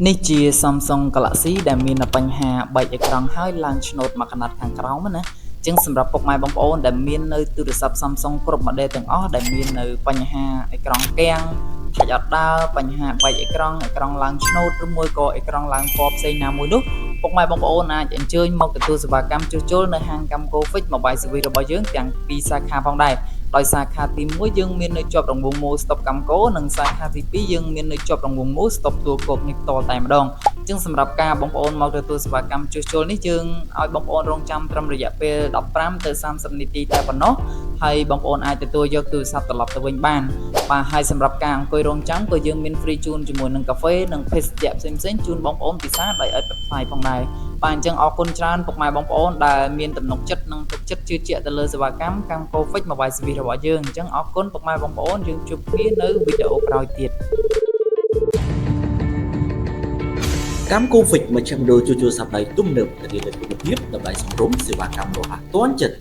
នេះជា Samsung Galaxy ដែលមានបញ្ហាបែកអេក្រង់ហើយឡើងឆ្នូតមកកណាត់ខាងក្រោមណាចឹងសម្រាប់ពុកម៉ែបងប្អូនដែលមាននៅទូរស័ព្ទ Samsung គ្រប់ model ទាំងអស់ដែលមាននៅបញ្ហាអេក្រង់គាំងថាច់អត់ដើរបញ្ហាបែកអេក្រង់ឡើងឆ្នូតឬមួយក៏អេក្រង់ឡើងពណ៌ផ្សេងណាមួយនោះពុកម៉ែបងប្អូនអាចអញ្ជើញមកទទួលសេវាកម្មជួសជុលនៅហាង Camco Fix Mobile Service របស់យើងទាំងពីរសាខាផងដែរដោយសាខាទី1យើងមាននៅជាប់រង្វង់មូល stop Camco និងសាខាទី2យើងមាននៅជាប់រង្វង់មូល stop ទួលគោកនេះផ្ទាល់តែម្ដងចឹងសម្រាប់ការបងប្អូនមកទទួលសេវាកម្មជួសជុលនេះយើងឲ្យបងប្អូនរងចាំត្រឹមរយៈពេល15ទៅ30នាទីតែប៉ុណ្ណោះហើយបងប្អូនអាចទទួលយកទូរស័ព្ទត្រឡប់ទៅវិញបានបាទហើយសម្រាប់ការអង្គុយរងចាំក៏យើងមាន free ជូនជាមួយនឹងកាហ្វេនិងភេសជ្ជៈផ្សេងៗជូនបងប្អូនពិសាដោយឥតបិទផ្សាយផងដែរបាទអញ្ចឹងអរគុណច្រើនពុកម៉ែបងប្អូនដែលមានទំនុកចិត្តនិងទុកចិត្តជឿជាក់ទៅលើសេវាកម្ម Camco Fix Mobile Service របស់យើងអញ្ចឹងអរគុណពុកម៉ែបងប្អូនយើងជួបគ្នានៅវីដេអូក្រោយទៀតកម្មគូហ្វិចមជ្ឈមណ្ឌលជួសជុលស័ព្ទដៃទំនើបធានានូវគុណភាពតម្លៃសមរម្យសេវាកម្មរហ័សទាន់ចិត្ត